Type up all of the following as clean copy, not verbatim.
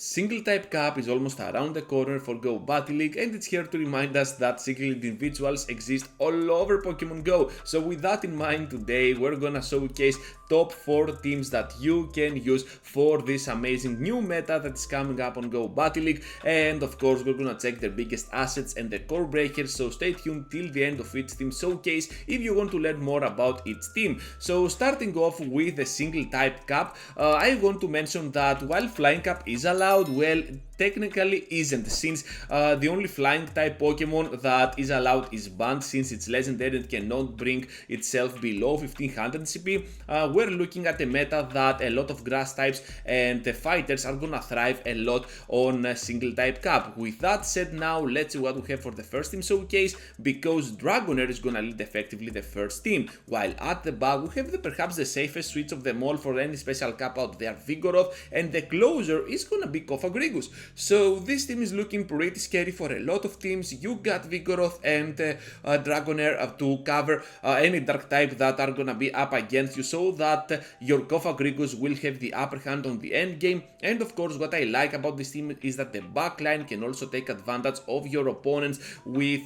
Single type Cup is almost around the corner for Go Battle League, and it's here to remind us that single individuals exist all over Pokemon Go. So with that in mind, today we're gonna showcase top 4 teams that you can use for this amazing new meta that is coming up on Go Battle League, and of course we're gonna check their biggest assets and the core breakers, so stay tuned till the end of each team showcase if you want to learn more about each team. So starting off with the single type Cup, I want to mention that while Flying Cup is allowed, well, technically isn't, since the only flying type Pokemon that is allowed is banned, since it's legendary and cannot bring itself below 1500 CP. We're looking at a meta that a lot of grass types and fighters are gonna thrive a lot on single type Cup. With that said, now let's see what we have for the first team showcase, because Dragonair is gonna lead effectively the first team, while at the back we have perhaps the safest switch of them all for any special Cup out there, Vigoroth, and the closer is gonna be Kofagrigus. So this team is looking pretty scary for a lot of teams. You got Vigoroth and Dragonair to cover any dark type that are gonna be up against you, so that your Kofagrigus will have the upper hand on the end game. And of course, what I like about this team is that the backline can also take advantage of your opponents with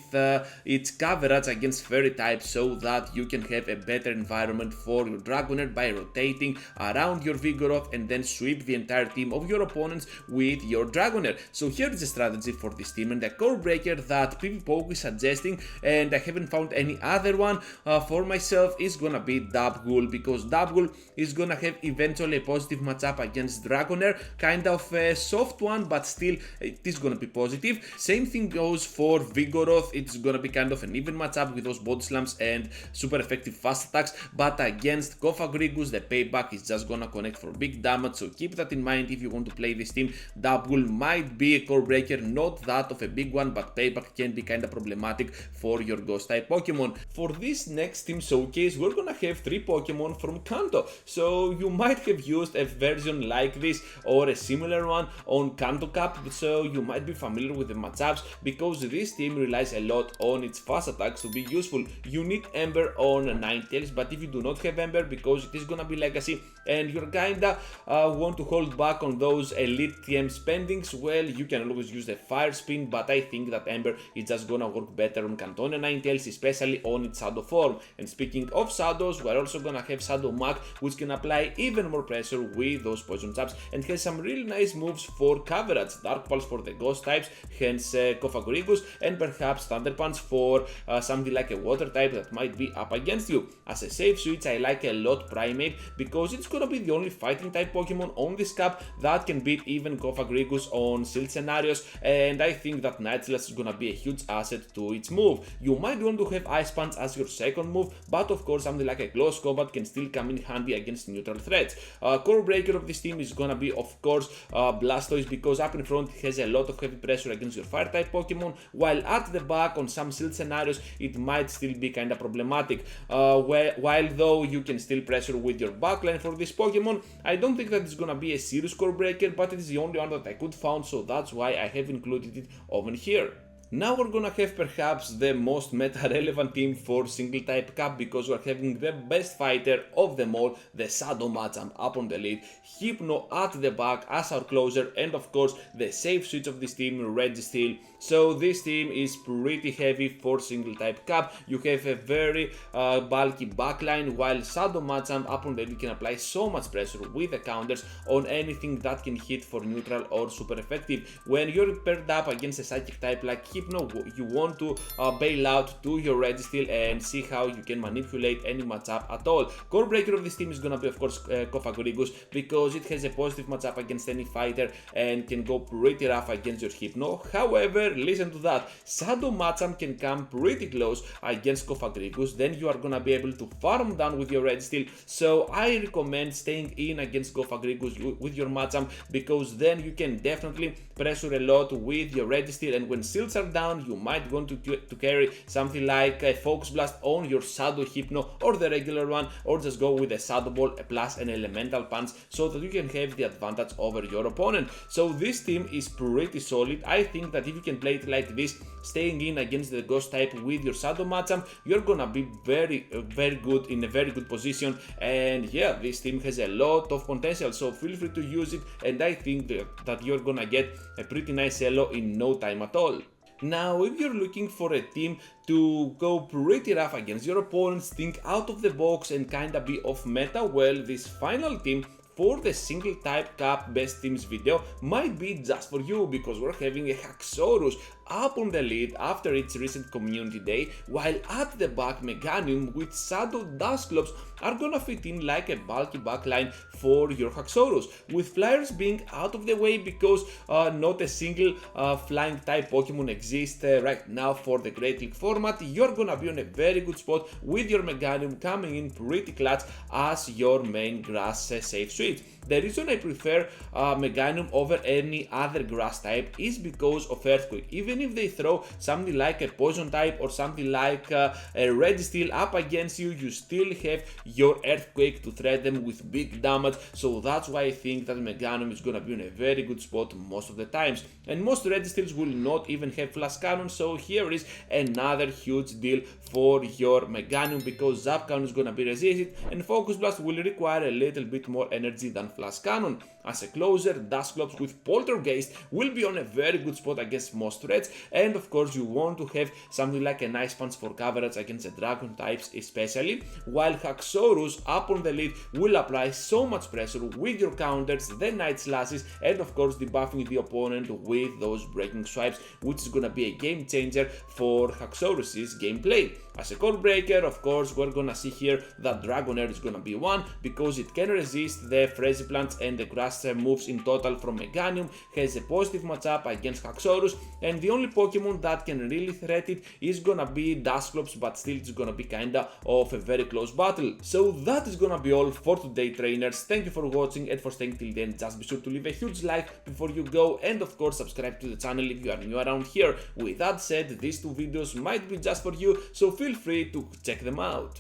its coverage against fairy types, so that you can have a better environment for your Dragonair by rotating around your Vigoroth and then sweep the entire team of your opponents with your Dragonair. So here is a strategy for this team, and the core breaker that PvP is suggesting, and I haven't found any other one for myself, is gonna be Dubwool, because Dubwool is gonna have eventually a positive matchup against Dragonair, kind of a soft one, but still it is gonna be positive. Same thing goes for Vigoroth, it's gonna be kind of an even matchup with those body slams and super effective fast attacks, but against Kofagrigus the payback is just gonna connect for big damage, so keep that in mind if you want to play this team. Dubwool might be a core breaker, not that of a big one, but payback can be kinda problematic for your ghost type Pokemon. For this next team showcase, we're gonna have 3 Pokemon from Kanto, so you might have used a version like this or a similar one on Kanto Cup, so you might be familiar with the matchups, because this team relies a lot on its fast attacks to be useful. You need Ember on Ninetales, but if you do not have Ember, because it is gonna be Legacy and you're kinda want to hold back on those elite TM spendings, well, you can always use the Fire Spin, but I think that Ember is just gonna work better on Cantone Ninetales, especially on its Shadow form. And speaking of Shadows, we're also gonna have Shadow Mach, which can apply even more pressure with those poison jabs and has some really nice moves for coverage. Dark Pulse for the ghost types, hence Kofagrigus, and perhaps Thunder Punch for something like a water type that might be up against you. As a safe switch, I like a lot Primate, because it's gonna be the only fighting type Pokemon on this cup that can beat even Kofagrigus on Shield scenarios, and I think that Nightless is gonna be a huge asset to its move. You might want to have Ice Punch as your second move, but of course something like a Close Combat can still come in handy against neutral threats. Core breaker of this team is gonna be, of course, Blastoise, because up in front it has a lot of heavy pressure against your fire type Pokemon, while at the back on some Shield scenarios it might still be kinda problematic. While though you can still pressure with your backline for this Pokemon, I don't think that it's gonna be a serious core breaker, but it is the only one that I could found, so that's why I have included it over here. Now we're gonna have perhaps the most meta-relevant team for single type Cup, because we're having the best fighter of them all, the Shadow Machamp up on the lead, Hypno at the back as our closer, and of course the safe switch of this team, Registeel. So this team is pretty heavy for single type Cup. You have a very bulky backline, while Shadow Machamp up on the lead can apply so much pressure with the counters on anything that can hit for neutral or super effective. When you're paired up against a psychic type like Hypno, you want to bail out to your Registeel and see how you can manipulate any matchup at all. Core breaker of this team is gonna be, of course, Kofagrigus, because it has a positive matchup against any fighter and can go pretty rough against your Hypno. However, listen to that, Shadow Machamp can come pretty close against Kofagrigus, then you are gonna be able to farm down with your Registeel. So I recommend staying in against Kofagrigus with your Machamp, because then you can definitely pressure a lot with your Registeel, and when shields are are down, you might want to carry something like a Focus Blast on your Shadow Hypno or the regular one, or just go with a Shadow Ball plus an Elemental Punch so that you can have the advantage over your opponent. So this team is pretty solid. I think that if you can play it like this, staying in against the Ghost type with your Shadow Machamp, you're gonna be very good, in a very good position. And yeah, this team has a lot of potential, so feel free to use it, and I think that you're gonna get a pretty nice elo in no time at all. Now, if you're looking for a team to go pretty rough against your opponents, think out of the box and kinda be off meta, well, this final team for the single type cup best teams video might be just for you, because we're having a Haxorus up on the lead after its recent community day, while at the back Meganium with Shadow Dusclops are gonna fit in like a bulky backline for your Haxorus, with Flyers being out of the way because not a single flying type Pokemon exists right now for the Great League format. You're gonna be on a very good spot with your Meganium coming in pretty clutch as your main grass safe switch. The reason I prefer Meganium over any other grass type is because of Earthquake. Even if they throw something like a Poison type or something like a Registeel up against you, you still have your Earthquake to threat them with big damage. So that's why I think that Meganium is gonna be in a very good spot most of the times. And most Registeels will not even have Flash Cannon, so here is another huge deal for your Meganium, because Zap Cannon is gonna be resisted and Focus Blast will require a little bit more energy than Flash Cannon. As a closer, Dusclops with Poltergeist will be on a very good spot against most threats, and of course you want to have something like an Ice Punch for coverage against the Dragon types especially, while Haxorus up on the lead will apply so much pressure with your counters, the Night Slashes, and of course debuffing the opponent with those Breaking Swipes, which is gonna be a game changer for Haxorus's gameplay. As a code breaker, of course, we're gonna see here that Dragonair is gonna be one, because it can resist the Frenzy Plants and the Grass moves in total from Meganium, has a positive matchup against Haxorus, and the only Pokemon that can really threat it is gonna be Dusclops, but still it's gonna be kinda of a very close battle. So that is gonna be all for today, trainers. Thank you for watching and for staying till the end. Just be sure to leave a huge like before you go, and of course subscribe to the channel if you are new around here. With that said, these two videos might be just for you, so feel free to check them out.